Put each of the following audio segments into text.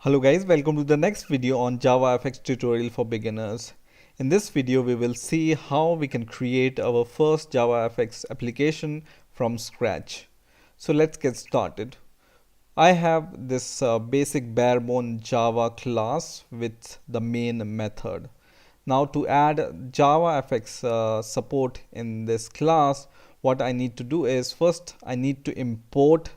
Hello guys, welcome to the next video on JavaFx tutorial for beginners. In this video we will see how we can create our first JavaFx application from scratch. So let's get started. I have this basic barebone Java class with the main method. Now to add JavaFx support in this class, what I need to do is first I need to import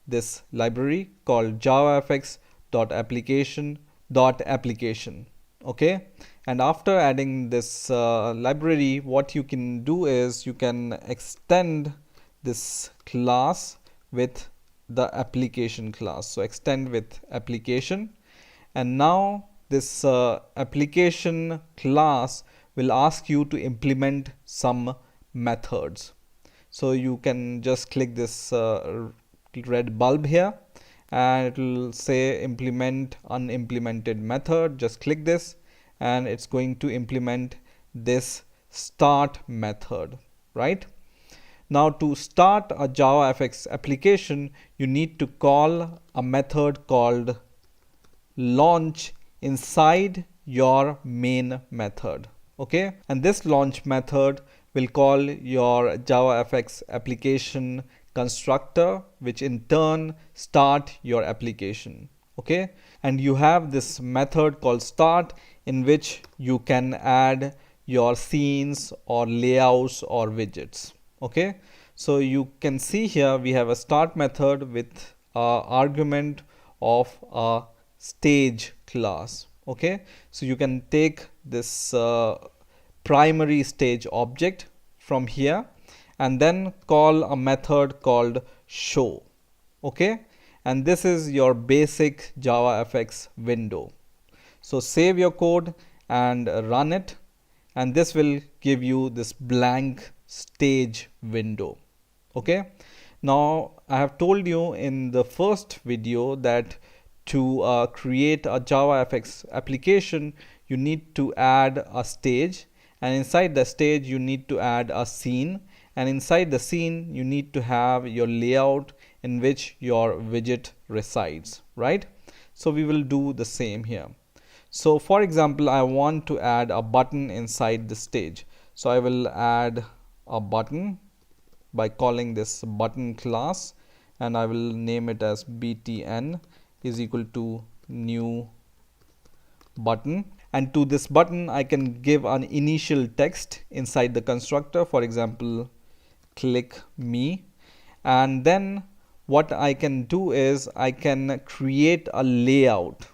this library called javafx.application.application. Okay, and after adding this library, what you can do is you can extend this class with the application class. So extend with application, and now this application class will ask you to implement some methods. So you can just click this red bulb here and it will say implement unimplemented method. Just click this and it's going to implement this start method, right? Now to start a JavaFx application, you need to call a method called launch inside your main method. Okay, and this launch method will call your JavaFx application constructor, which in turn start your application. Okay, and you have this method called start in which you can add your scenes or layouts or widgets. Okay, so you can see here we have a start method with argument of a stage class. Okay, so you can take this primary stage object from here and then call a method called show. Okay, and this is your basic JavaFX window. So save your code and run it, and this will give you this blank stage window. Okay, now I have told you in the first video that to create a JavaFX application you need to add a stage, and inside the stage you need to add a scene, and inside the scene you need to have your layout in which your widget resides, right? So we will do the same here. So for example, I want to add a button inside the stage, so I will add a button by calling this button class, and I will name it as btn is equal to new button, and to this button I can give an initial text inside the constructor, for example click me, and then what I can do is I can create a layout.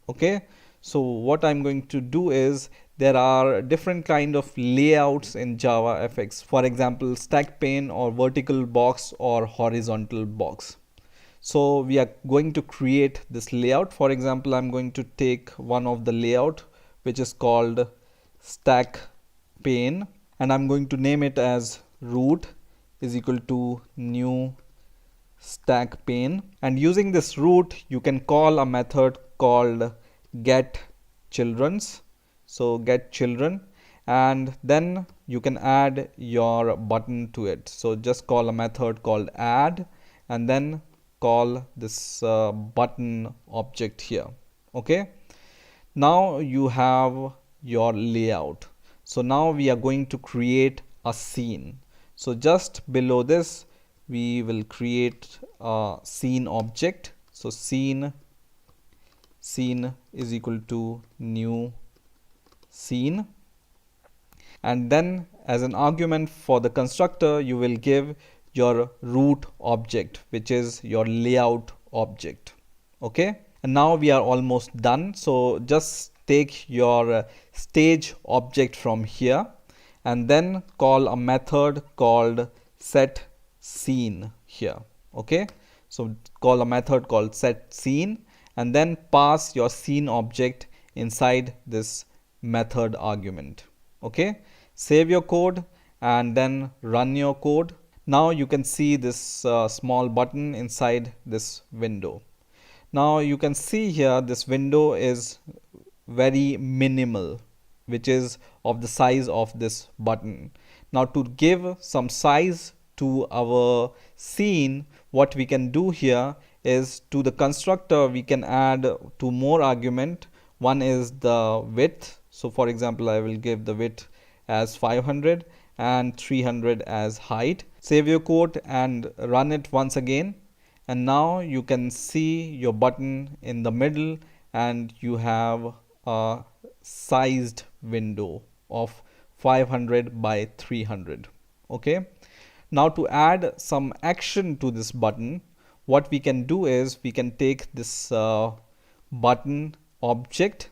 Okay, so what I'm going to do is there are different kind of layouts in JavaFX, for example stack pane or vertical box or horizontal box. So we are going to create this layout. For example, I'm going to take one of the layout which is called stack pane, and I'm going to name it as root is equal to new stack pane, and using this root you can call a method called get children's. So get children, and then you can add your button to it. So just call a method called add and then call this button object here. Okay, now you have your layout. So now we are going to create a scene. So just below this we will create a scene object. So scene is equal to new scene, and then as an argument for the constructor you will give your root object, which is your layout object. Okay, and now we are almost done. So just take your stage object from here and then call a method called set scene here. Okay, so call a method called set scene and then pass your scene object inside this method argument. Okay, save your code and then run your code. Now you can see this small button inside this window. Now you can see here this window is very minimal, which is of the size of this button. Now to give some size to our scene, what we can do here is to the constructor we can add two more argument. One is the width. So for example, I will give the width as 500 and 300 as height. Save your code and run it once again, and now you can see your button in the middle and you have a sized window of 500 by 300. Okay, now to add some action to this button, what we can do is we can take this button object,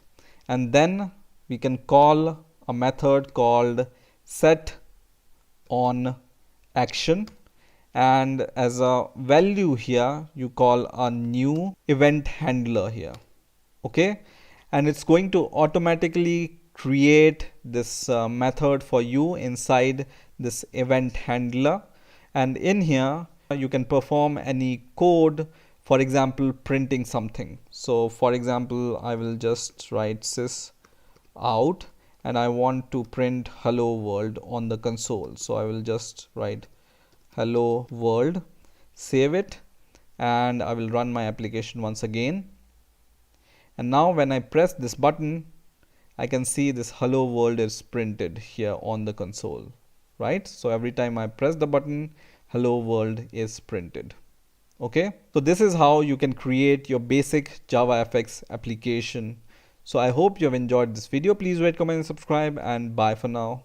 and then we can call a method called set on action, and as a value here you call a new event handler here. Okay, and it's going to automatically create this method for you inside this event handler, and in here you can perform any code, for example printing something. So for example, I will just write sys out and I want to print hello world on the console. So I will just write hello world, save it, and I will run my application once again. And now when I press this button, I can see this hello world is printed here on the console, right? So every time I press the button, hello world is printed. Okay, so this is how you can create your basic JavaFx application. So I hope you have enjoyed this video. Please rate, comment and subscribe, and bye for now.